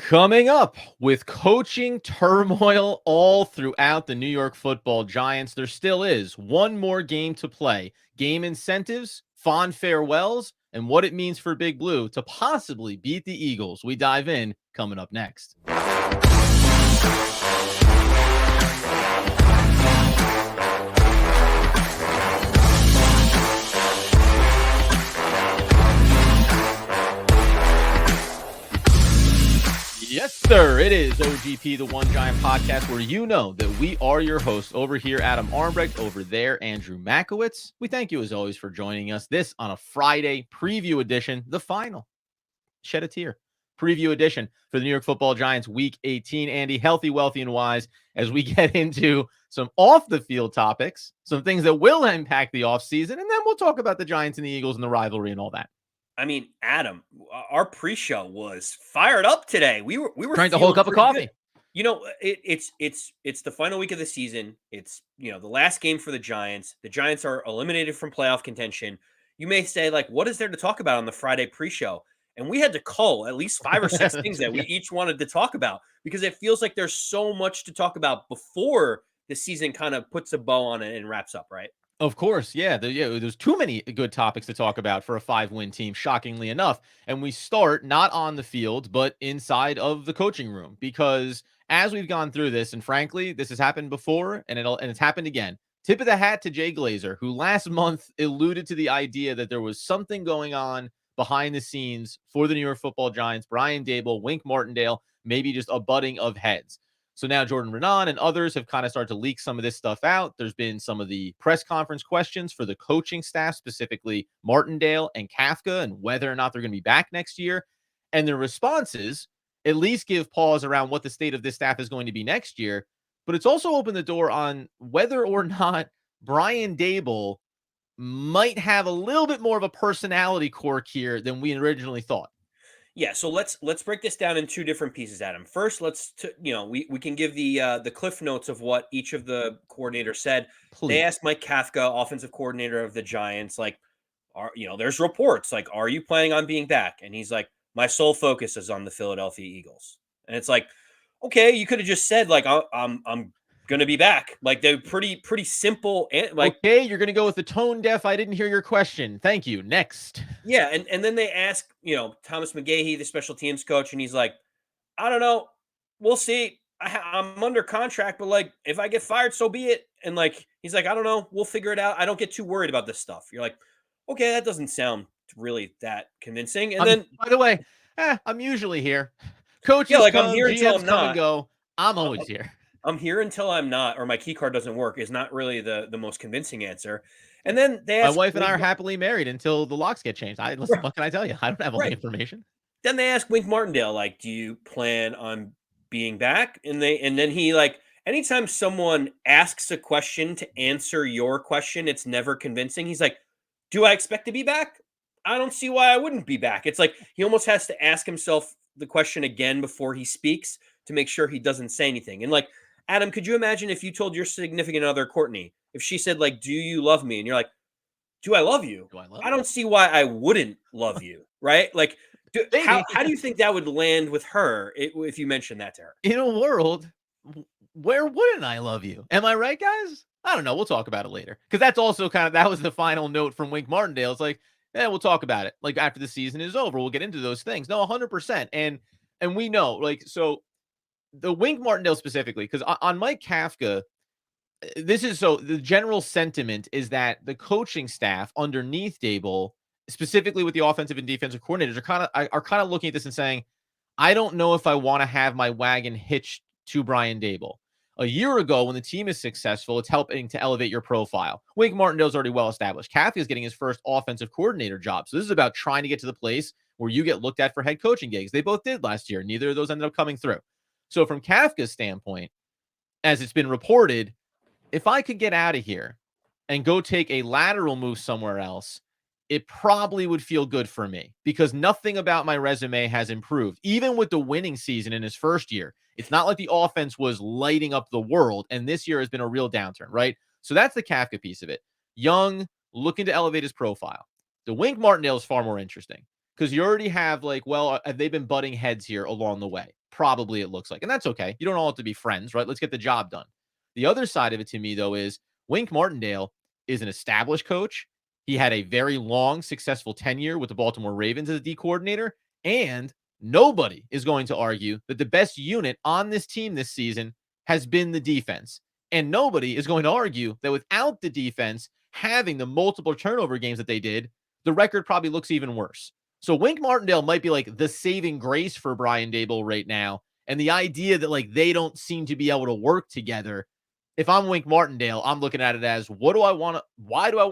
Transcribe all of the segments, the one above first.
Coming up, with coaching turmoil all throughout the New York Football Giants, there still is one more game to play. Game incentives, fond farewells, and what it means for Big Blue to possibly beat the Eagles. We dive in coming up next. Yes, sir. It is OGP, the One Giant Podcast, where you know that we are your hosts. Over here, Adam Armbrecht. Over there, Andrew Makowitz. We thank you, as always, for joining us. This on a Friday preview edition, the final. Shed a tear. Preview edition for the New York Football Giants Week 18. Andy, healthy, wealthy, and wise, as we get into some off-the-field topics, some things that will impact the offseason, and then we'll talk about the Giants and the Eagles and the rivalry and all that. I mean, Adam, our pre-show was fired up today. We were trying to hold a cup of coffee. Good. You know, it's the final week of the season. It's, the last game for the Giants. The Giants are eliminated from playoff contention. You may say, like, what is there to talk about on the Friday pre-show? And we had to cull at least 5 or 6 things that we each wanted to talk about, because it feels like there's so much to talk about before the season kind of puts a bow on it and wraps up, right? Of course, yeah. There's too many good topics to talk about for a 5-win team, shockingly enough. And we start not on the field, but inside of the coaching room, because as we've gone through this, and frankly, this has happened before, and it's happened again. Tip of the hat to Jay Glazer, who last month alluded to the idea that there was something going on behind the scenes for the New York Football Giants. Brian Daboll, Wink Martindale, maybe just a butting of heads. So now Jordan Renan and others have kind of started to leak some of this stuff out. There's been some of the press conference questions for the coaching staff, specifically Martindale and Kafka, and whether or not they're going to be back next year. And their responses at least give pause around what the state of this staff is going to be next year. But it's also opened the door on whether or not Brian Daboll might have a little bit more of a personality quirk here than we originally thought. Yeah, so let's break this down in 2 different pieces, Adam. First, we can give the cliff notes of what each of the coordinators said. Please. They asked Mike Kafka, offensive coordinator of the Giants, like, there's reports, like, are you planning on being back? And he's like, my sole focus is on the Philadelphia Eagles. And it's like, okay, you could have just said, like, I'm going to be back. Like, they're pretty simple. Like, okay, you're going to go with the tone deaf. I didn't hear your question. Thank you. Next. Yeah. And then they ask, Thomas McGahee, the special teams coach, and he's like, I don't know. We'll see. I'm under contract, but like, if I get fired, so be it. And like, he's like, I don't know. We'll figure it out. I don't get too worried about this stuff. You're like, okay, that doesn't sound really that convincing. And then, by the way, I'm usually here. Coaches, yeah, like, I'm here until I'm come not. And go. I'm always here. I'm here until I'm not, or my key card doesn't work, is not really the most convincing answer. And then they ask, my wife and I are happily married until the locks get changed. Listen, what can I tell you? I don't have all the information. Then they ask Wink Martindale, like, do you plan on being back? And then he, like, anytime someone asks a question to answer your question, it's never convincing. He's like, do I expect to be back? I don't see why I wouldn't be back. It's like he almost has to ask himself the question again before he speaks to make sure he doesn't say anything. And like, Adam, could you imagine if you told your significant other, Courtney, if she said, like, do you love me? And you're like, do I love you? I don't see why I wouldn't love you, right? Like, how do you think that would land with her if you mentioned that to her? In a world, where wouldn't I love you? Am I right, guys? I don't know. We'll talk about it later. Because that's also that was the final note from Wink Martindale. It's like, we'll talk about it. Like, after the season is over, we'll get into those things. No, 100%. And we know, like, so the Wink Martindale specifically, because on Mike Kafka, the general sentiment is that the coaching staff underneath Daboll, specifically with the offensive and defensive coordinators, are kind of looking at this and saying, I don't know if I want to have my wagon hitched to Brian Daboll. A year ago, when the team is successful, it's helping to elevate your profile. Wink Martindale's already well established. Kafka is getting his first offensive coordinator job. So this is about trying to get to the place where you get looked at for head coaching gigs. They both did last year. Neither of those ended up coming through. So from Kafka's standpoint, as it's been reported, if I could get out of here and go take a lateral move somewhere else, it probably would feel good for me, because nothing about my resume has improved. Even with the winning season in his first year, it's not like the offense was lighting up the world, and this year has been a real downturn, right? So that's the Kafka piece of it. Young, looking to elevate his profile. The Wink Martindale is far more interesting, because you already have, like, well, have they been butting heads here along the way? probably it looks like. And that's okay. You don't all have to be friends, right? Let's get the job done. The other side of it to me, though, is Wink Martindale is an established coach. He had a very long, successful tenure with the Baltimore Ravens as a D coordinator. And nobody is going to argue that the best unit on this team this season has been the defense. And nobody is going to argue that without the defense having the multiple turnover games that they did, the record probably looks even worse. So Wink Martindale might be like the saving grace for Brian Daboll right now. And the idea that like they don't seem to be able to work together. If I'm Wink Martindale, I'm looking at it as why do I want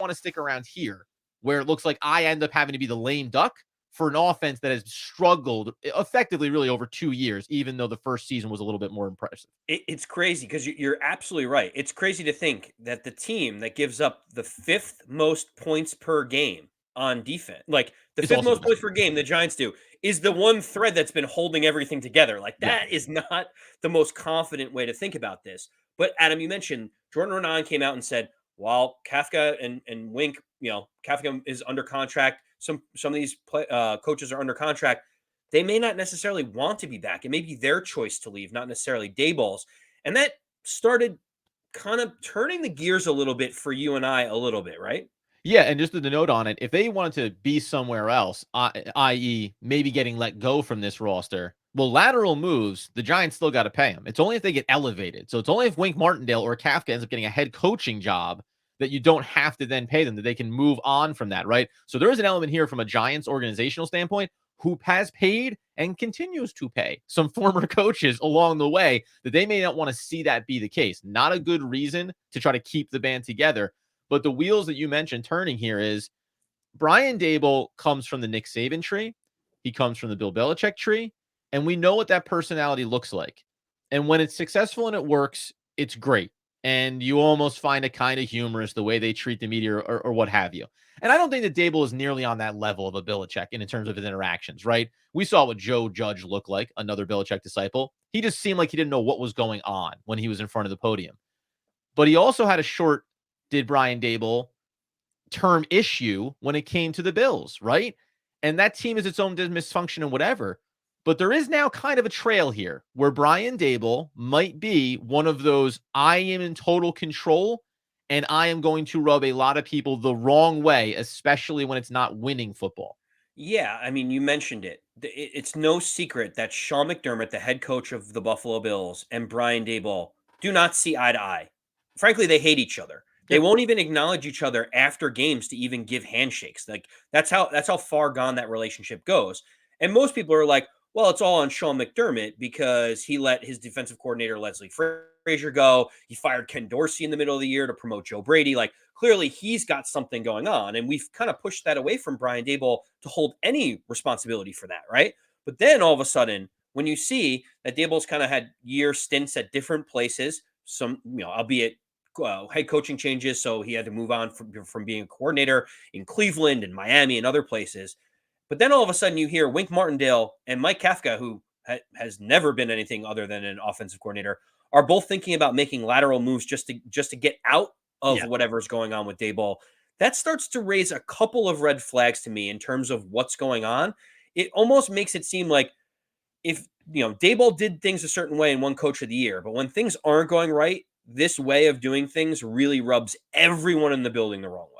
to stick around here where it looks like I end up having to be the lame duck for an offense that has struggled effectively really over 2 years, even though the first season was a little bit more impressive. It's crazy because you're absolutely right. It's crazy to think that the team that gives up the fifth most points per game on defense, like the It's fifth also the most best. points per game the Giants do, is the one thread that's been holding everything together. Like Yeah. that is not the most confident way to think about this. But Adam, you mentioned Jordan Renan came out and said, while Kafka and Wink, Kafka is under contract. Some of these coaches are under contract. They may not necessarily want to be back. It may be their choice to leave, not necessarily Daboll's. And that started kind of turning the gears a little bit for you and I a little bit, right? Yeah, and just the note on it, if they wanted to be somewhere else, i.e., maybe getting let go from this roster, well, lateral moves, the Giants still got to pay them. It's only if they get elevated. So it's only if Wink Martindale or Kafka ends up getting a head coaching job that you don't have to then pay them, that they can move on from that, right? So there is an element here from a Giants organizational standpoint who has paid and continues to pay some former coaches along the way that they may not want to see that be the case. Not a good reason to try to keep the band together. But the wheels that you mentioned turning here is Brian Daboll comes from the Nick Saban tree. He comes from the Bill Belichick tree. And we know what that personality looks like. And when it's successful and it works, it's great. And you almost find it kind of humorous the way they treat the media or what have you. And I don't think that Daboll is nearly on that level of a Belichick in terms of his interactions, right? We saw what Joe Judge looked like, another Belichick disciple. He just seemed like he didn't know what was going on when he was in front of the podium. But he also had a short, did Brian Daboll term issue when it came to the Bills, right? And that team is its own dysfunction and whatever. But there is now kind of a trail here where Brian Daboll might be one of those I am in total control and I am going to rub a lot of people the wrong way, especially when it's not winning football. Yeah, I mean, you mentioned it. It's no secret that Sean McDermott, the head coach of the Buffalo Bills, and Brian Daboll do not see eye to eye. Frankly, they hate each other. They Yep. won't even acknowledge each other after games to even give handshakes. Like that's how far gone that relationship goes. And most people are like, well, it's all on Sean McDermott because he let his defensive coordinator Leslie Frazier go. He fired Ken Dorsey in the middle of the year to promote Joe Brady. Like clearly he's got something going on. And we've kind of pushed that away from Brian Daboll to hold any responsibility for that, right? But then all of a sudden, when you see that Daboll's kind of had year stints at different places, some, albeit head coaching changes, so he had to move on from being a coordinator in Cleveland and Miami and other places. But then all of a sudden you hear Wink Martindale and Mike Kafka, who has never been anything other than an offensive coordinator, are both thinking about making lateral moves just to get out of Yeah. whatever's going on with Daboll. That starts to raise a couple of red flags to me in terms of what's going on. It almost makes it seem like if Daboll did things a certain way in one coach of the year, but when things aren't going right, this way of doing things really rubs everyone in the building the wrong way.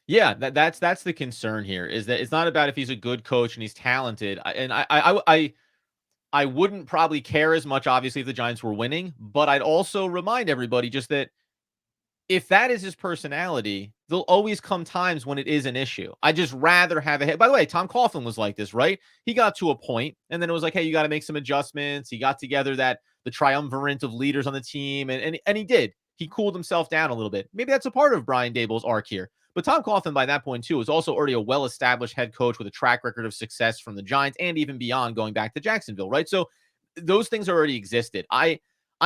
Yeah, that's the concern here is that it's not about if he's a good coach and he's talented. I wouldn't probably care as much, obviously, if the Giants were winning, but I'd also remind everybody just that if that is his personality, there'll always come times when it is an issue. I just rather have a hit. By the way, Tom Coughlin was like this, right? He got to a point, and then it was like, hey, you got to make some adjustments. He got together the triumvirate of leaders on the team, and he did. He cooled himself down a little bit. Maybe that's a part of Brian Daboll's arc here. But Tom Coughlin, by that point, too, was also already a well-established head coach with a track record of success from the Giants and even beyond going back to Jacksonville, right? So those things already existed. I'm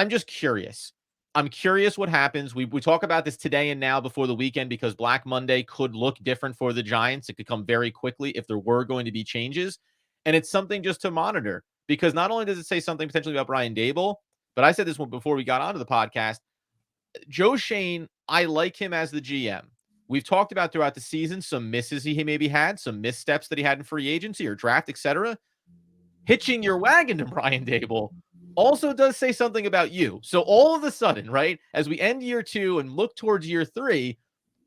just curious. I'm curious what happens. We talk about this today and now before the weekend because Black Monday could look different for the Giants. It could come very quickly if there were going to be changes. And it's something just to monitor because not only does it say something potentially about Brian Daboll, but I said this one before we got onto the podcast. Joe Shane, I like him as the GM. We've talked about throughout the season some misses he maybe had, some missteps that he had in free agency or draft, etc. Hitching your wagon to Brian Daboll, also does say something about you. So all of a sudden, right, as we end year 2 and look towards year 3,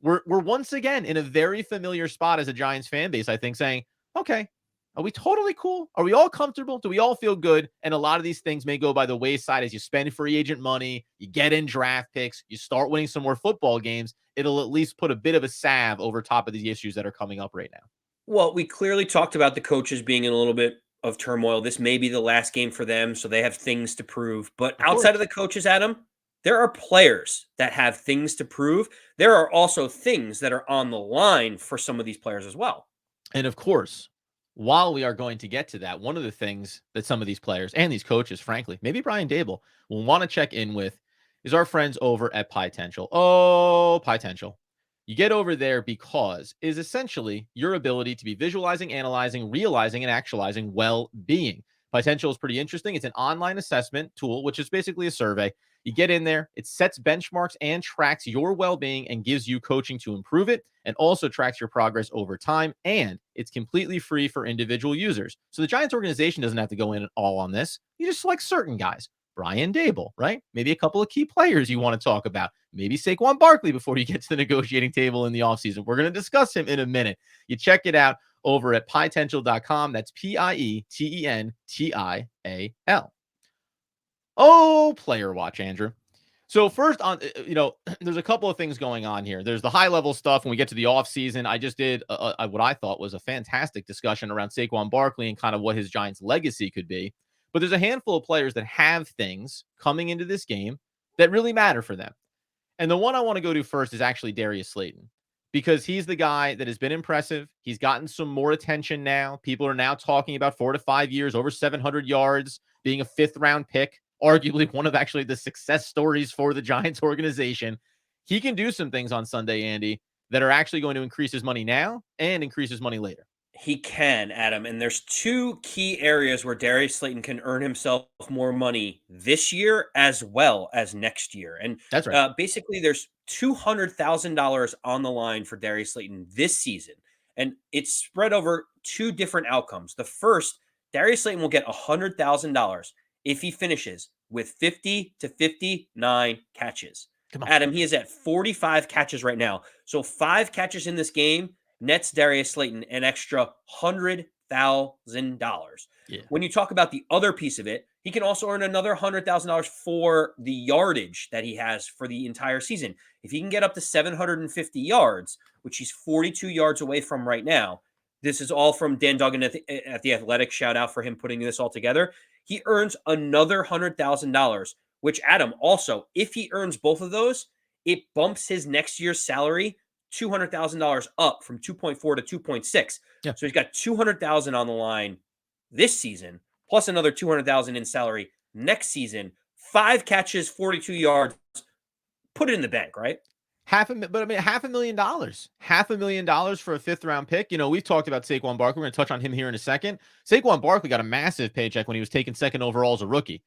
we're once again in a very familiar spot as a Giants fan base, I think, saying, okay, are we totally cool? Are we all comfortable? Do we all feel good? And a lot of these things may go by the wayside as you spend free agent money, you get in draft picks, you start winning some more football games. It'll at least put a bit of a salve over top of the issues that are coming up right now. Well, we clearly talked about the coaches being in a little bit of turmoil. This may be the last game for them, so they have things to prove. But Of outside of course. the coaches, Adam, there are players that have things to prove. There are also things that are on the line for some of these players as well. And of course, while we are going to get to that, one of the things that some of these players and these coaches, frankly, maybe Brian Daboll, will want to check in with is our friends over at Potential. Oh, Potential. You get over there because is essentially your ability to be visualizing, analyzing, realizing, and actualizing well-being. Potential is pretty interesting. It's an online assessment tool, which is basically a survey. You get in there, it sets benchmarks and tracks your well-being and gives you coaching to improve it, and also tracks your progress over time. And it's completely free for individual users. So the Giants organization doesn't have to go in all on this. You just select certain guys. Brian Daboll, right? Maybe a couple of key players you want to talk about. Maybe Saquon Barkley before you get to the negotiating table in the offseason. We're going to discuss him in a minute. You check it out over at Pietential.com. That's Pietential. Oh, player watch, Andrew. So first on, there's a couple of things going on here. There's the high level stuff when we get to the offseason. I just did what I thought was a fantastic discussion around Saquon Barkley and kind of what his Giants legacy could be. But there's a handful of players that have things coming into this game that really matter for them. And the one I want to go to first is actually Darius Slayton, because he's the guy that has been impressive. He's gotten some more attention now. People are now talking about 4 to 5 years, over 700 yards, being a 5th round pick, arguably one of actually the success stories for the Giants organization. He can do some things on Sunday, Andy, that are actually going to increase his money now and increase his money later. He can, Adam. And there's two key areas where Darius Slayton can earn himself more money this year as well as next year. And That's right. basically, there's $200,000 on the line for Darius Slayton this season. And it's spread over two different outcomes. The first, Darius Slayton will get $100,000 if he finishes with 50 to 59 catches. Come on. Adam, he is at 45 catches right now. So 5 catches in this game nets Darius Slayton an extra $100,000. Yeah. When you talk about the other piece of it, he can also earn another $100,000 for the yardage that he has for the entire season. If he can get up to 750 yards, which he's 42 yards away from right now, this is all from Dan Duggan at the Athletic. Shout out for him putting this all together. He earns another $100,000, which, Adam, also, if he earns both of those, it bumps his next year's salary $200,000 up from 2.4 to 2.6. Yeah. So he's got 200,000 on the line this season, plus another 200,000 in salary next season. 5 catches, 42 yards. Put it in the bank, right? $500,000. $500,000 for a 5th round pick. We've talked about Saquon Barkley. We're going to touch on him here in a second. Saquon Barkley got a massive paycheck when he was taken 2nd overall as a rookie.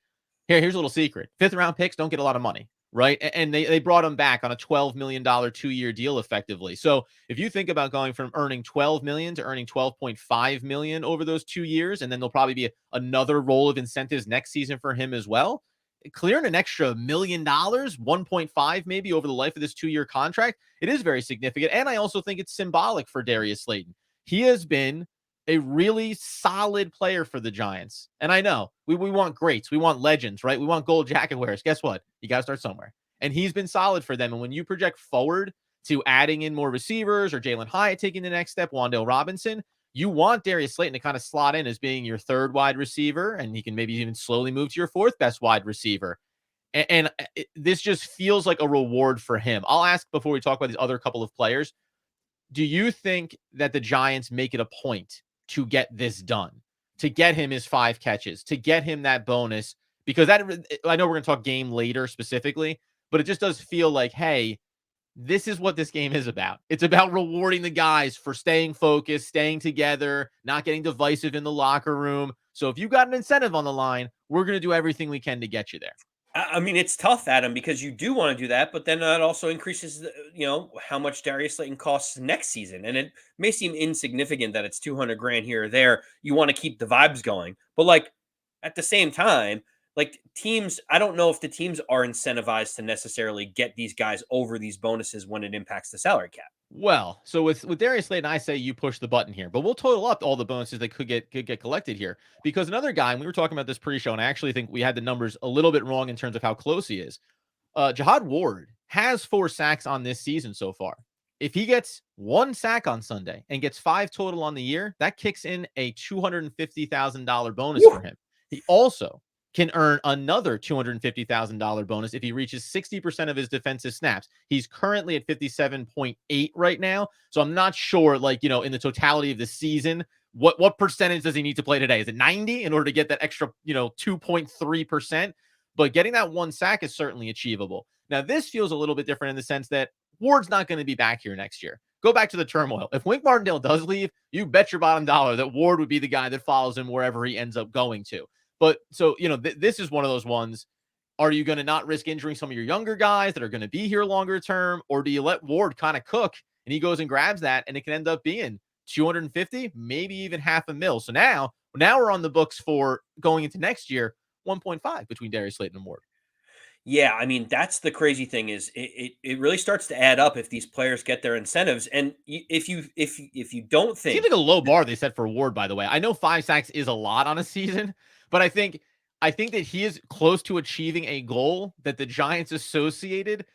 Here's a little secret. 5th round picks don't get a lot of money, right? And they brought him back on a $12 million 2-year deal effectively. So if you think about going from earning $12 million to earning $12.5 million over those 2 years, and then there'll probably be another roll of incentives next season for him as well, clearing an extra $1 million, 1.5 maybe over the life of this 2-year contract, it is very significant. And I also think it's symbolic for Darius Slayton. He has been a really solid player for the Giants. And I know we want greats. We want legends, right? We want gold jacket wearers. Guess what? You got to start somewhere. And he's been solid for them. And when you project forward to adding in more receivers or Jalen Hyatt taking the next step, Wan'Dale Robinson, you want Darius Slayton to kind of slot in as being your 3rd wide receiver, and he can maybe even slowly move to your 4th best wide receiver. And this just feels like a reward for him. I'll ask before we talk about these other couple of players, do you think that the Giants make it a point to get this done, to get him his 5 catches, to get him that bonus? Because I know we're going to talk game later specifically, but it just does feel like, hey, this is what this game is about. It's about rewarding the guys for staying focused, staying together, not getting divisive in the locker room. So if you got an incentive on the line, we're going to do everything we can to get you there. I mean, it's tough, Adam, because you do want to do that, but then that also increases, how much Darius Slayton costs next season. And it may seem insignificant that it's 200 grand here or there. You want to keep the vibes going, but like at the same time, like teams, I don't know if the teams are incentivized to necessarily get these guys over these bonuses when it impacts the salary cap. Well, so with Darius Slayton, I say you push the button here, but we'll total up all the bonuses that could get collected here because another guy, and we were talking about this pre-show, and I actually think we had the numbers a little bit wrong in terms of how close he is. Jihad Ward has 4 sacks on this season so far. If he gets 1 sack on Sunday and gets 5 total on the year, that kicks in a $250,000 bonus for Woo! him. He also can earn another $250,000 bonus if he reaches 60% of his defensive snaps. He's currently at 57.8 right now. So I'm not sure, like, in the totality of the season, what percentage does he need to play today? Is it 90 in order to get that extra, 2.3%? But getting that 1 sack is certainly achievable. Now, this feels a little bit different in the sense that Ward's not going to be back here next year. Go back to the turmoil. If Wink Martindale does leave, you bet your bottom dollar that Ward would be the guy that follows him wherever he ends up going to. But so, this is one of those ones. Are you going to not risk injuring some of your younger guys that are going to be here longer term? Or do you let Ward kind of cook and he goes and grabs that and it can end up being 250, maybe even $500,000. So now we're on the books for going into next year, 1.5 between Darius Slayton and Ward. Yeah, I mean, that's the crazy thing is it really starts to add up if these players get their incentives. And if you don't Seems think like a low bar they set for Ward, by the way. I know 5 sacks is a lot on a season, but I think that he is close to achieving a goal that the Giants associated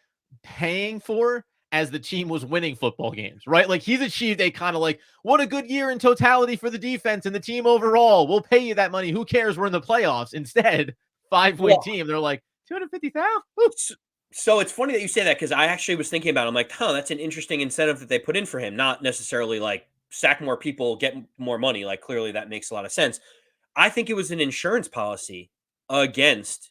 paying for as the team was winning football games, right? Like he's achieved a kind of like, what a good year in totality for the defense and the team overall. We'll pay you that money. Who cares? We're in the playoffs. Instead, 5-win well, team. They're like 250,000. so it's funny that you say that because I actually was thinking about it. I'm like, huh, that's an interesting incentive that they put in for him. Not necessarily like sack more people, get more money. Like clearly that makes a lot of sense. I think it was an insurance policy against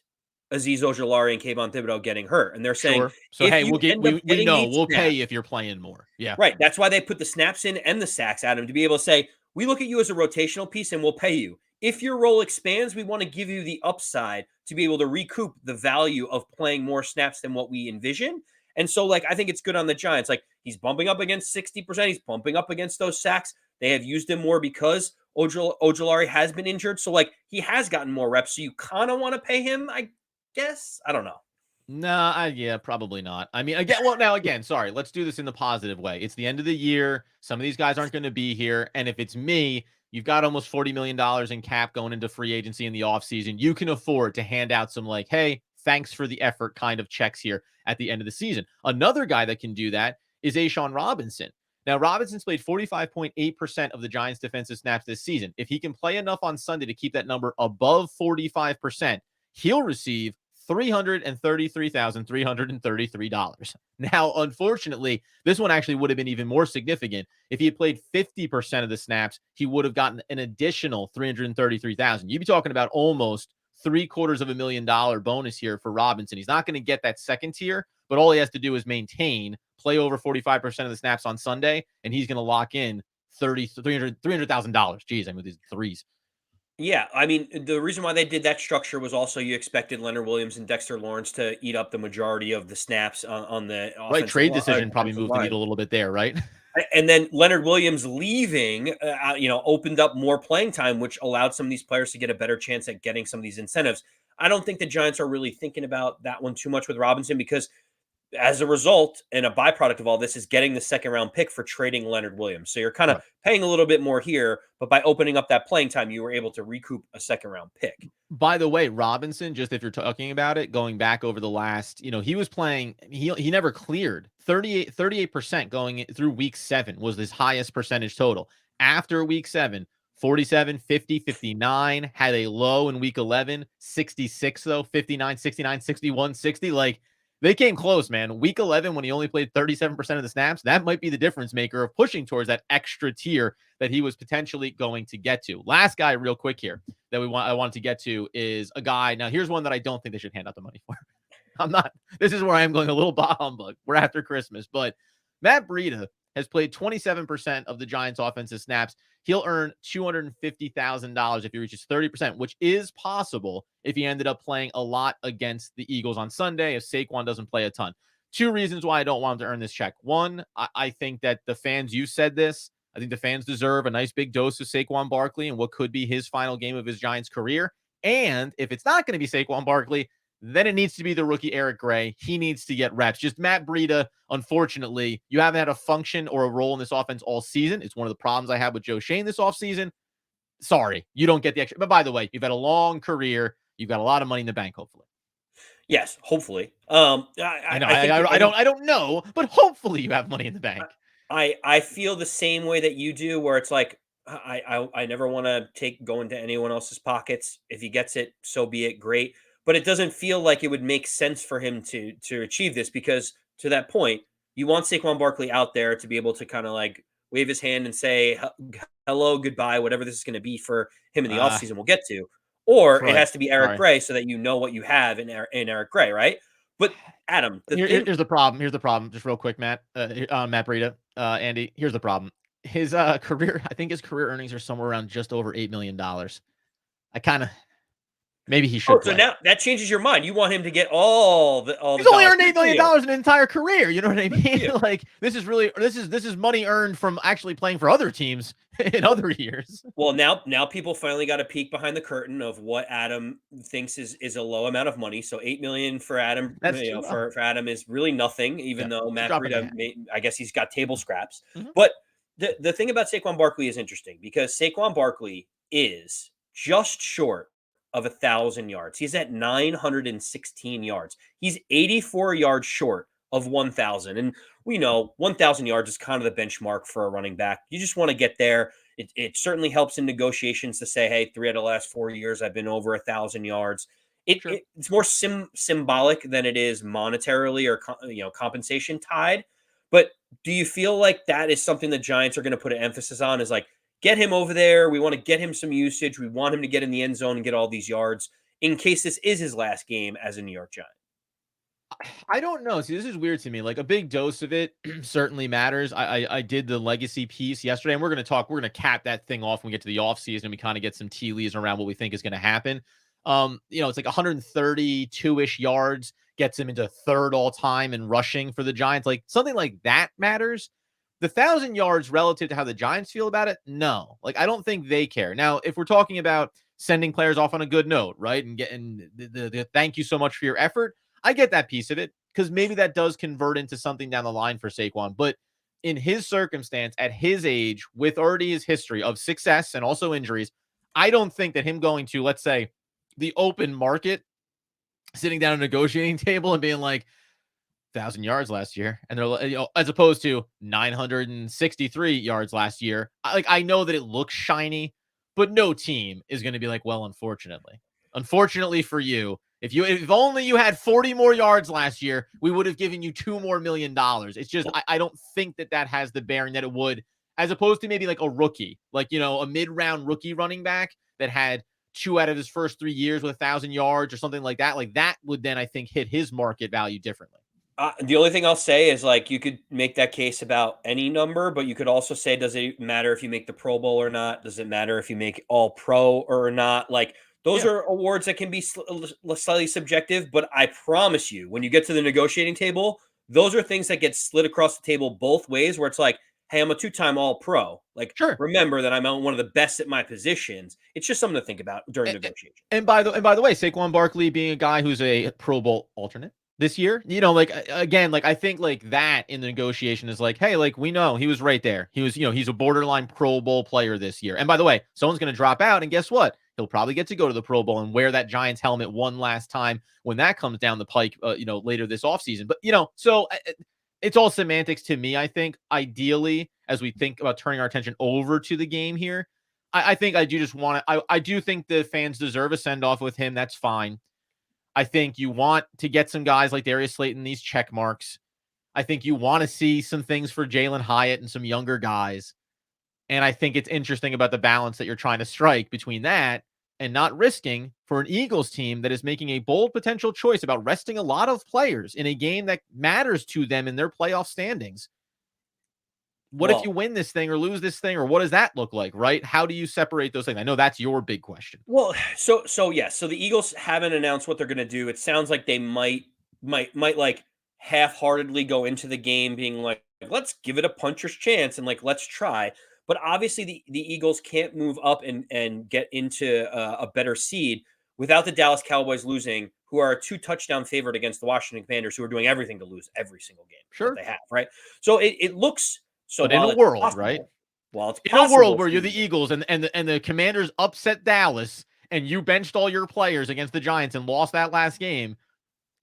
Azeez Ojulari and Kayvon Thibodeau getting hurt. And they're saying Sure. So if hey, you we'll get end up we getting know these we'll pay snaps, you if you're playing more. Yeah. right? That's why they put the snaps in and the sacks at him to be able to say, we look at you as a rotational piece and we'll pay you. If your role expands, we want to give you the upside to be able to recoup the value of playing more snaps than what we envision. And so, like, I think it's good on the Giants. Like, he's bumping up against 60%. He's bumping up against those sacks. They have used him more because Ojulari has been injured. So, like, he has gotten more reps. So you kind of want to pay him, I guess. I don't know. Nah, yeah, probably not. I mean, again, sorry, let's do this in the positive way. It's the end of the year. Some of these guys aren't going to be here. And if it's me, you've got almost $40 million in cap going into free agency in the offseason. You can afford to hand out some, like, hey, thanks for the effort kind of checks here at the end of the season. Another guy that can do that is A'Shawn Robinson. Now, Robinson's played 45.8% of the Giants' defensive snaps this season. If he can play enough on Sunday to keep that number above 45%, he'll receive $333,333. Now, unfortunately, this one actually would have been even more significant. If he had played 50% of the snaps, he would have gotten an additional $333,000. You'd be talking about almost $750,000 bonus here for Robinson. He's not going to get that second tier, but all he has to do is maintain, play over 45% of the snaps on Sunday, and he's going to lock in $300,000. Geez, I'm with these threes. Yeah, I mean, the reason why they did that structure was also you expected Leonard Williams and Dexter Lawrence to eat up the majority of the snaps on the Right, trade decision probably defensive moved the line. needle a little bit there, right? And then Leonard Williams leaving, opened up more playing time, which allowed some of these players to get a better chance at getting some of these incentives. I don't think the Giants are really thinking about that one too much with Robinson because as a result, and a byproduct of all this is getting the second round pick for trading Leonard Williams. So you're kind of Right. paying a little bit more here, but by opening up that playing time, you were able to recoup a second round pick. By the way, Robinson, just if you're talking about it, going back over the last, he was playing, he never cleared 38% going through week 7 was his highest percentage total. After week 7, 47, 50, 59, had a low in week 11, 66 though, 59, 69, 61, 60. Like they came close, man. Week 11, when he only played 37% of the snaps, that might be the difference maker of pushing towards that extra tier that he was potentially going to get to. Last guy, real quick here, that I wanted to get to is a guy. Now, here's one that I don't think they should hand out the money for. I'm not. This is where I am going a little bah humbug. We're after Christmas, but Matt Breida has played 27% of the Giants' offensive snaps. He'll earn $250,000 if he reaches 30%, which is possible if he ended up playing a lot against the Eagles on Sunday if Saquon doesn't play a ton. 2 reasons why I don't want him to earn this check. One, I think that the fans, you said this, I think the fans deserve a nice big dose of Saquon Barkley and what could be his final game of his Giants career. And if it's not going to be Saquon Barkley, then it needs to be the rookie Eric Gray. He needs to get reps. Just Matt Breida, unfortunately, you haven't had a function or a role in this offense all season. It's one of the problems I had with Joe Shane this offseason. Sorry, you don't get the extra. But by the way, you've had a long career. You've got a lot of money in the bank, hopefully. Yes, hopefully. I know. I think I don't know, but hopefully you have money in the bank. I feel the same way that you do, where it's like I never want to go into anyone else's pockets. If he gets it, so be it. Great, but it doesn't feel like it would make sense for him to achieve this, because to that point, you want Saquon Barkley out there to be able to kind of like wave his hand and say hello, goodbye, whatever this is going to be for him in the offseason. We'll get to, or it Freud. has to be Eric Sorry. Gray, so that you know what you have in Eric Gray, right? But Adam, Here's the problem. Here's the problem. Just real quick, Matt. Matt Breida, Andy. Here's the problem. His career, I think his career earnings are somewhere around just over $8 million. I kind of maybe he should so play. now that changes your mind. You want him to get all the He's only dollars. earned $8 million in an entire career. You know what I mean? you. Like this is money earned from actually playing for other teams in other years. Well, now people finally got a peek behind the curtain of what Adam thinks is a low amount of money. So 8 million for Adam, That's too low. for Adam is really nothing. Even though It's a Matt drop in the Breida, hat. I guess he's got table scraps. Mhm. But the thing about Saquon Barkley is interesting, because Saquon Barkley is just short of 1,000 yards. He's at 916 yards. He's 84 yards short of 1,000, and we know 1,000 yards is kind of the benchmark for a running back. You just want to get there. It certainly helps in negotiations to say, hey, 3 out of the last 4 years I've been over 1,000 yards. Sure. It's more symbolic than it is monetarily or compensation tied. But do you feel like that is something the Giants are going to put an emphasis on? Is like, get him over there. We want to get him some usage. We want him to get in the end zone and get all these yards in case this is his last game as a New York Giant. I don't know. See, this is weird to me. Like a big dose of it certainly matters. I did the legacy piece yesterday, and we're gonna cap that thing off when we get to the offseason and we kind of get some tea leaves around what we think is gonna happen. It's like 132-ish yards, gets him into third all time in rushing for the Giants. Like something like that matters. The 1,000 yards relative to how the Giants feel about it, no. Like I don't think they care. Now, if we're talking about sending players off on a good note, right, and getting the thank you so much for your effort, I get that piece of it, because maybe that does convert into something down the line for Saquon. But in his circumstance, at his age, with already his history of success and also injuries, I don't think that him going to, let's say, the open market, sitting down at a negotiating table and being like, 1,000 yards last year, and they're as opposed to 963 yards last year. I know that it looks shiny, but no team is going to be like, well, unfortunately for you, if only you had 40 more yards last year, we would have given you $2 more million. It's just I don't think that has the bearing that it would, as opposed to maybe like a rookie, like a mid-round rookie running back that had 2 out of his first 3 years with 1,000 yards or something like that. Like that would then I think hit his market value differently. The only thing I'll say is, like, you could make that case about any number, but you could also say, does it matter if you make the Pro Bowl or not? Does it matter if you make All Pro or not? Like, those Yeah. are awards that can be slightly subjective, but I promise you, when you get to the negotiating table, those are things that get slid across the table both ways, where it's like, hey, I'm a 2-time All Pro. Like, Sure. remember that I'm one of the best at my positions. It's just something to think about during negotiation. And by the way, Saquon Barkley being a guy who's a Pro Bowl alternate this year, like again, like I think like that in the negotiation is like, hey, like we know he was right there. He was, he's a borderline Pro Bowl player this year. And by the way, someone's going to drop out, and guess what? He'll probably get to go to the Pro Bowl and wear that Giants helmet one last time when that comes down the pike, later this offseason. But so it's all semantics to me. I think ideally, as we think about turning our attention over to the game here, I think I do just want to. I do think the fans deserve a send off with him. That's fine. I think you want to get some guys like Darius Slayton these check marks. I think you want to see some things for Jalen Hyatt and some younger guys. And I think it's interesting about the balance that you're trying to strike between that and not risking for an Eagles team that is making a bold potential choice about resting a lot of players in a game that matters to them in their playoff standings. What if you win this thing or lose this thing, or what does that look like, right? How do you separate those things? I know that's your big question. Well, so yes. So the Eagles haven't announced what they're going to do. It sounds like they might like half-heartedly go into the game being like, let's give it a puncher's chance and like let's try. But obviously the Eagles can't move up and get into a better seed without the Dallas Cowboys losing, who are a 2-touchdown favorite against the Washington Commanders, who are doing everything to lose every single game that Sure. they have, right? So it looks so But in a world, right? while it's In a world possible where for you're you, the Eagles and the Commanders upset Dallas and you benched all your players against the Giants and lost that last game,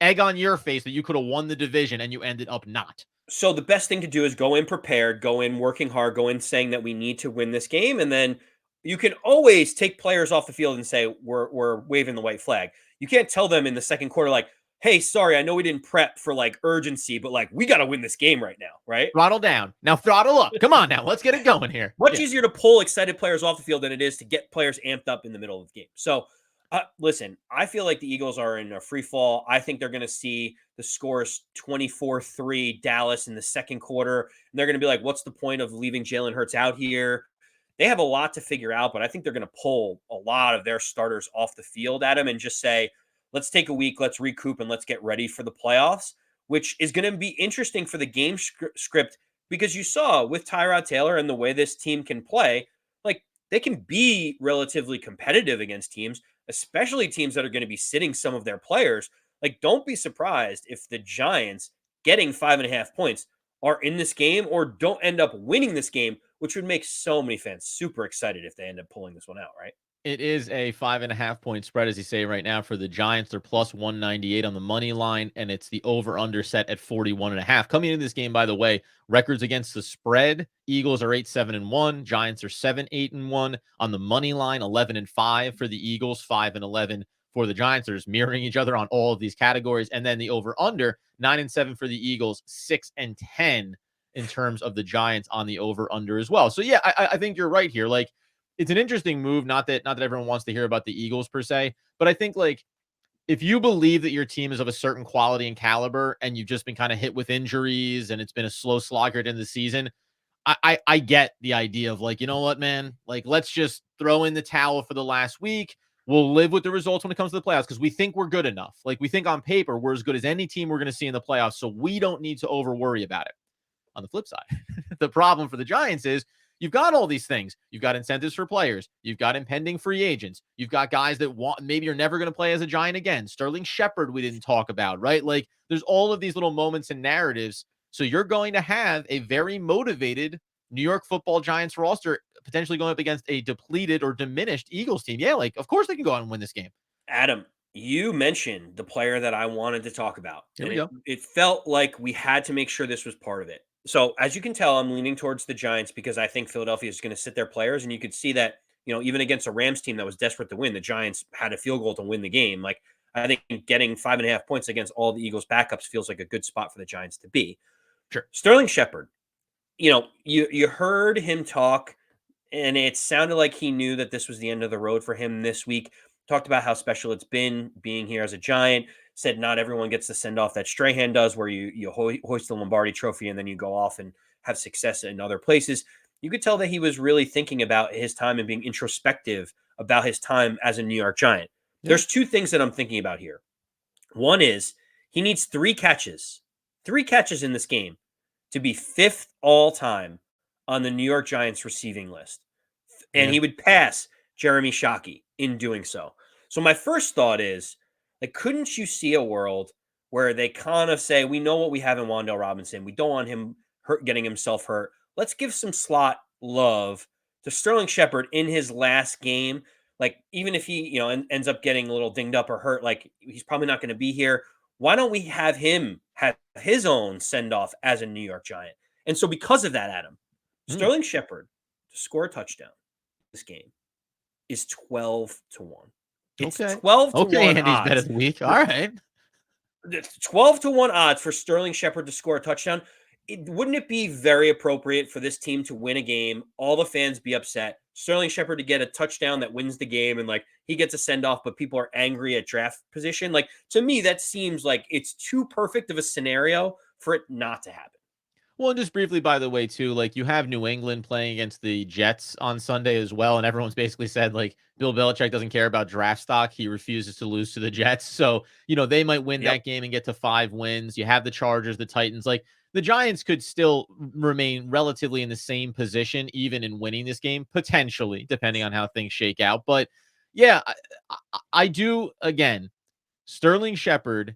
egg on your face that you could have won the division and you ended up not. so the best thing to do is go in prepared, go in working hard, go in saying that we need to win this game, and then you can always take players off the field and say we're waving the white flag. You can't tell them in the second quarter like, "Hey, sorry, I know we didn't prep for like urgency, but like we got to win this game right now," right? Throttle down. Now throttle up. Come on now. Let's get it going here. Much Yeah. easier to pull excited players off the field than it is to get players amped up in the middle of the game. So, listen, I feel like the Eagles are in a free fall. I think they're going to see the scores 24-3 Dallas in the second quarter. And they're going to be like, what's the point of leaving Jalen Hurts out here? They have a lot to figure out, but I think they're going to pull a lot of their starters off the field at him and just say, let's take a week, let's recoup, and let's get ready for the playoffs, which is going to be interesting for the game script because you saw with Tyrod Taylor and the way this team can play, like they can be relatively competitive against teams, especially teams that are going to be sitting some of their players. Like, don't be surprised if the Giants getting 5.5 points are in this game or don't end up winning this game, which would make so many fans super excited if they end up pulling this one out, right? It is a 5.5 point spread, as you say right now for the Giants. They're plus 198 on the money line, and it's the over under set at 41.5. Coming into this game, by the way, records against the spread: Eagles are 8-7-1, Giants are 7-8-1 on the money line. 11-5 for the Eagles, 5-11 for the Giants. They're just mirroring each other on all of these categories, and then the over under 9-7 for the Eagles, 6-10 in terms of the Giants on the over under as well. So yeah, I think you're right here. Like, it's an interesting move. Not that everyone wants to hear about the Eagles per se, but I think like if you believe that your team is of a certain quality and caliber and you've just been kind of hit with injuries and it's been a slow slogger in the season, I get the idea of like, you know what, man, like let's just throw in the towel for the last week. We'll live with the results when it comes to the playoffs because we think we're good enough. Like we think on paper we're as good as any team we're going to see in the playoffs, so we don't need to over worry about it. On the flip side, the problem for the Giants is you've got all these things. You've got incentives for players. You've got impending free agents. You've got guys that want maybe you're never going to play as a Giant again. Sterling Sheppard, we didn't talk about, right? Like there's all of these little moments and narratives. So you're going to have a very motivated New York Football Giants roster potentially going up against a depleted or diminished Eagles team. Yeah, like of course they can go out and win this game. Adam, you mentioned the player that I wanted to talk about. Here And we go. it felt like we had to make sure this was part of it. So as you can tell, I'm leaning towards the Giants because I think Philadelphia is going to sit their players. And you could see that, even against a Rams team that was desperate to win, the Giants had a field goal to win the game. Like I think getting 5.5 points against all the Eagles backups feels like a good spot for the Giants to be. Sure. Sterling Sheppard, you heard him talk and it sounded like he knew that this was the end of the road for him this week. Talked about how special it's been being here as a Giant. Said not everyone gets the send off that Strahan does, where you hoist the Lombardi Trophy and then you go off and have success in other places. You could tell that he was really thinking about his time and being introspective about his time as a New York Giant. Yeah. There's two things that I'm thinking about here. One is he needs three catches in this game to be fifth all time on the New York Giants receiving list. And he would pass Jeremy Shockey in doing so. So my first thought is, like, couldn't you see a world where they kind of say, we know what we have in Wan'Dale Robinson. We don't want him getting himself hurt. Let's give some slot love to Sterling Sheppard in his last game. Like, even if he, ends up getting a little dinged up or hurt, like he's probably not going to be here. Why don't we have him have his own send off as a New York Giant? And so because of that, Adam, Sterling Sheppard to score a touchdown this game is 12-1. It's Okay. 12-1 Okay, Andy's odds. bet of the week. All right. It's 12-1 odds for Sterling Sheppard to score a touchdown. Wouldn't it be very appropriate for this team to win a game, all the fans be upset, Sterling Sheppard to get a touchdown that wins the game, and like he gets a send off, but people are angry at draft position? Like, to me, that seems like it's too perfect of a scenario for it not to happen. Well, and just briefly, by the way, too, like you have New England playing against the Jets on Sunday as well, and everyone's basically said like Bill Belichick doesn't care about draft stock; he refuses to lose to the Jets. So they might win that game and get to 5 wins. You have the Chargers, the Titans. Like the Giants could still remain relatively in the same position, even in winning this game, potentially, depending on how things shake out. But Yeah, I do. Again, Sterling Shepherd,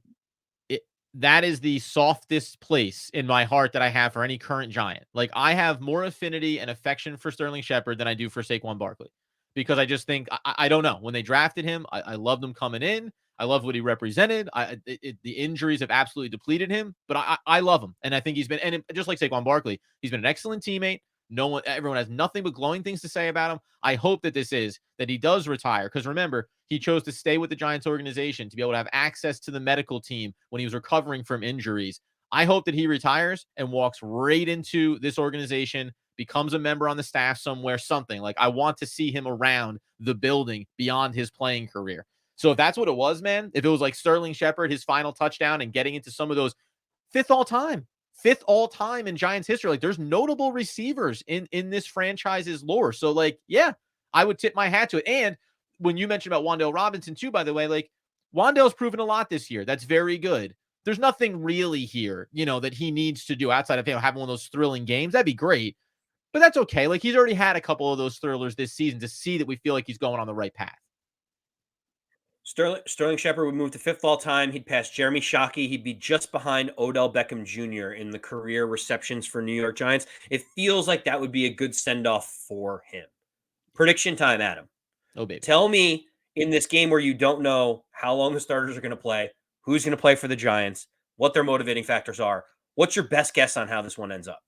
that is the softest place in my heart that I have for any current Giant. Like, I have more affinity and affection for Sterling Shepherd than I do for Saquon Barkley, because I just think I don't know. When they drafted him, I loved him coming in. I love what he represented. The injuries have absolutely depleted him, but I love him, and I think he's been, and just like Saquon Barkley, he's been an excellent teammate. No one, everyone has nothing but glowing things to say about him. I hope that that he does retire, because remember, he chose to stay with the Giants organization to be able to have access to the medical team when he was recovering from injuries. I hope that he retires and walks right into this organization, becomes a member on the staff somewhere, something. Like, I want to see him around the building beyond his playing career. So if that's what it was, man, if it was like Sterling Shepherd, his final touchdown, and getting into some of those fifth all time in Giants history. Like, there's notable receivers in this franchise's lore. So, like, yeah, I would tip my hat to it. And when you mentioned about Wan'Dale Robinson too, by the way, like, Wan'Dale's proven a lot this year. That's very good. There's nothing really here, that he needs to do outside of having one of those thrilling games. That'd be great, but that's okay. Like, he's already had a couple of those thrillers this season to see that we feel like he's going on the right path. Sterling Shepard would move to fifth all time. He'd pass Jeremy Shockey. He'd be just behind Odell Beckham Jr. in the career receptions for New York Giants. It feels like that would be a good send-off for him. Prediction time, Adam. Oh, baby. Tell me, in this game where you don't know how long the starters are going to play, who's going to play for the Giants, what their motivating factors are, what's your best guess on how this one ends up?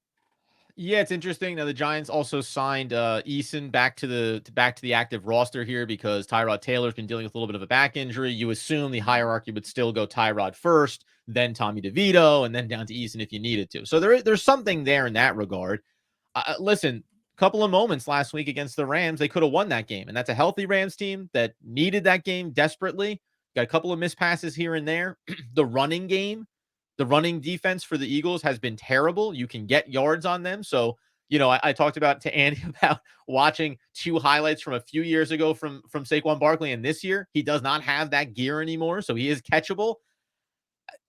Yeah, it's interesting. Now, the Giants also signed Eason back to the active roster here, because Tyrod Taylor's been dealing with a little bit of a back injury. You assume the hierarchy would still go Tyrod first, then Tommy DeVito, and then down to Eason if you needed to. So there's something there in that regard. Listen, a couple of moments last week against the Rams, they could have won that game, and that's a healthy Rams team that needed that game desperately. Got a couple of missed passes here and there. The running defense for the Eagles has been terrible. You can get yards on them. So, I talked about to Andy about watching two highlights from a few years ago from Saquon Barkley, and this year he does not have that gear anymore. So he is catchable.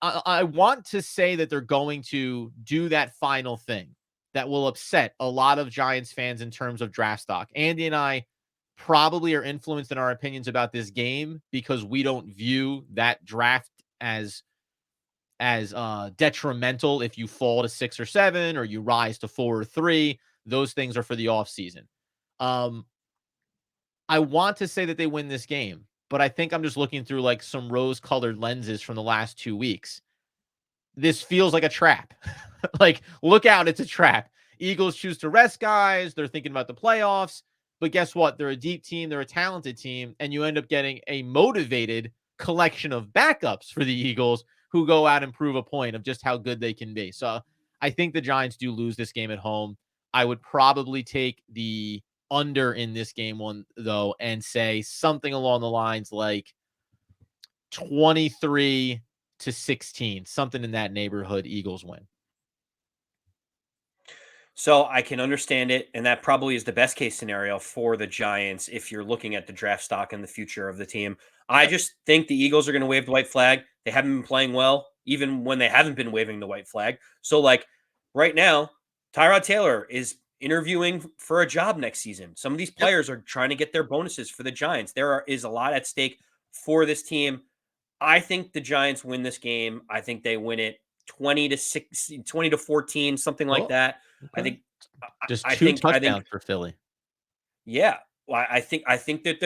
I want to say that they're going to do that final thing that will upset a lot of Giants fans in terms of draft stock. Andy and I probably are influenced in our opinions about this game because we don't view that draft as detrimental if you fall to 6 or 7 or you rise to 4 or 3. Those things are for the offseason. I want to say that they win this game, but I think I'm just looking through like some rose-colored lenses from the last 2 weeks. This feels like a trap. Like, look out, it's a trap. Eagles choose to rest guys. They're thinking about the playoffs. But guess what? They're a deep team. They're a talented team. And you end up getting a motivated collection of backups for the Eagles who go out and prove a point of just how good they can be. So I think the Giants do lose this game at home. I would probably take the under in this game one, though, and say something along the lines like 23-16, something in that neighborhood. Eagles win. So I can understand it, and that probably is the best case scenario for the Giants if you're looking at the draft stock and the future of the team. I just think the Eagles are going to wave the white flag. They haven't been playing well, even when they haven't been waving the white flag. So, like, right now, Tyrod Taylor is interviewing for a job next season. Some of these players are trying to get their bonuses for the Giants. Is a lot at stake for this team. I think the Giants win this game. I think they win it 20-6, 20-14, something like that. Okay. I think just I two think touchdowns for Philly. Yeah. Well, I think that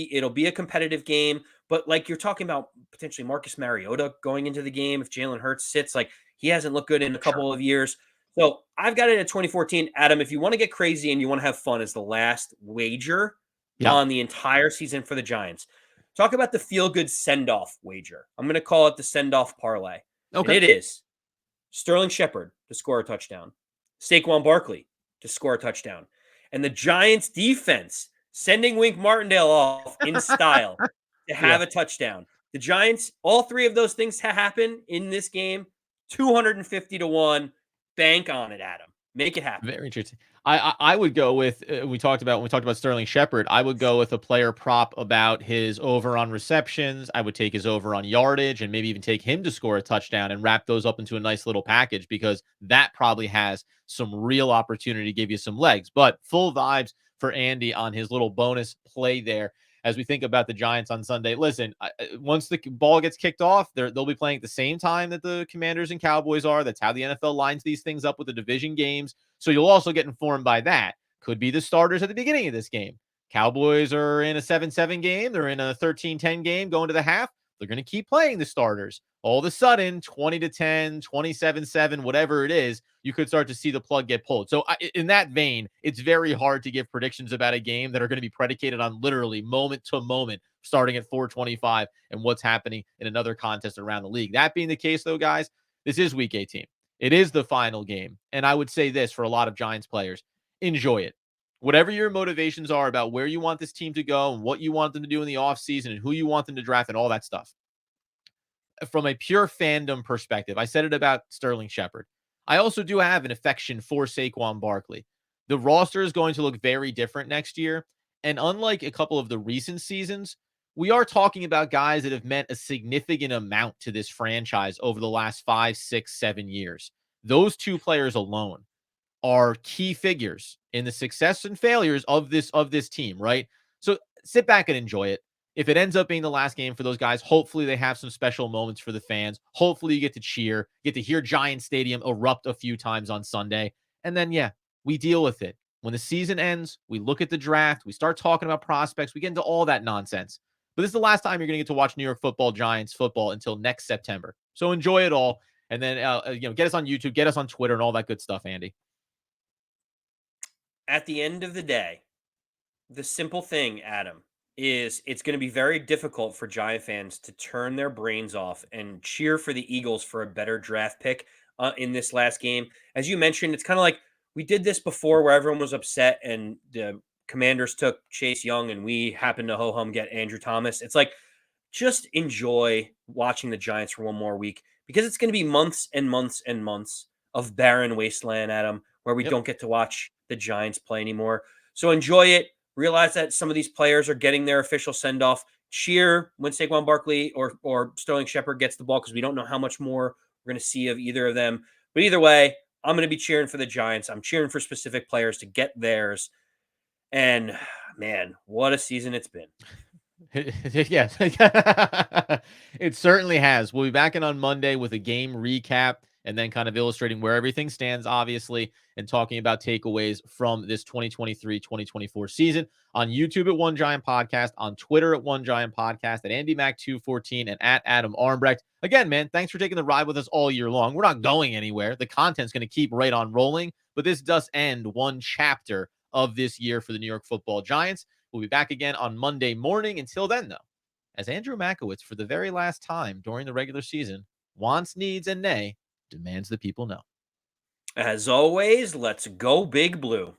it'll be a competitive game, but like you're talking about potentially Marcus Mariota going into the game if Jalen Hurts sits, like he hasn't looked good in a couple of years. So I've got it at 2014. Adam, if you want to get crazy and you want to have fun as the last wager on the entire season for the Giants, talk about the feel-good send-off wager. I'm going to call it the send-off parlay. Okay. And it is Sterling Shepard to score a touchdown, Saquon Barkley to score a touchdown, and the Giants defense sending Wink Martindale off in style to have a touchdown. The Giants, all three of those things to happen in this game, 250-1. Bank on it, Adam. Make it happen. Very interesting. I would go with when we talked about Sterling Shepard. I would go with a player prop about his over on receptions. I would take his over on yardage and maybe even take him to score a touchdown and wrap those up into a nice little package, because that probably has some real opportunity to give you some legs. But full vibes for Andy on his little bonus play there. as we think about the Giants on Sunday. Listen, once the ball gets kicked off, they'll be playing at the same time that the Commanders and Cowboys are. That's how the NFL lines these things up with the division games. So you'll also get informed by that. Could be the starters at the beginning of this game. Cowboys are in a 7-7 game. They're in a 13-10 game going to the half. They're going to keep playing the starters. All of a sudden, 20-10, 27-7, whatever it is, you could start to see the plug get pulled. So in that vein, it's very hard to give predictions about a game that are going to be predicated on literally moment to moment, starting at 4:25 and what's happening in another contest around the league. That being the case, though, guys, this is week 18. It is the final game. And I would say this for a lot of Giants players, enjoy it. Whatever your motivations are about where you want this team to go and what you want them to do in the offseason and who you want them to draft and all that stuff. From a pure fandom perspective, I said it about Sterling Shepherd. I also do have an affection for Saquon Barkley. The roster is going to look very different next year. And unlike a couple of the recent seasons, we are talking about guys that have meant a significant amount to this franchise over the last 5, 6, 7 years. Those two players alone are key figures in the success and failures of this team, right? So sit back and enjoy it. If it ends up being the last game for those guys, hopefully they have some special moments for the fans. Hopefully you get to cheer, get to hear Giant Stadium erupt a few times on Sunday. And then, yeah, we deal with it. When the season ends, we look at the draft, we start talking about prospects, we get into all that nonsense. But this is the last time you're going to get to watch New York football, Giants football until next September. So enjoy it all. And then, get us on YouTube, get us on Twitter and all that good stuff, Andy. At the end of the day, the simple thing, Adam, is it's going to be very difficult for Giant fans to turn their brains off and cheer for the Eagles for a better draft pick in this last game. As you mentioned, it's kind of like we did this before where everyone was upset and the Commanders took Chase Young and we happened to ho-hum get Andrew Thomas. It's like, just enjoy watching the Giants for one more week because it's going to be months and months and months of barren wasteland, Adam, where we Yep. don't get to watch the Giants play anymore. So enjoy it. Realize that some of these players are getting their official send off. Cheer when Saquon Barkley or Sterling Shepherd gets the ball because we don't know how much more we're going to see of either of them. But either way, I'm going to be cheering for the Giants. I'm cheering for specific players to get theirs. And man, what a season it's been. Yes, it certainly has. We'll be back in on Monday with a game recap and then kind of illustrating where everything stands, obviously, and talking about takeaways from this 2023-2024 season on YouTube at One Giant Podcast, on Twitter at One Giant Podcast, at AndyMac214, and at Adam Armbrecht. Again, man, thanks for taking the ride with us all year long. We're not going anywhere. The content's going to keep right on rolling, but this does end one chapter of this year for the New York Football Giants. We'll be back again on Monday morning. Until then, though, as Andrew Makowitz, for the very last time during the regular season, wants, needs, and nay, demands the people know. As always, let's go Big Blue.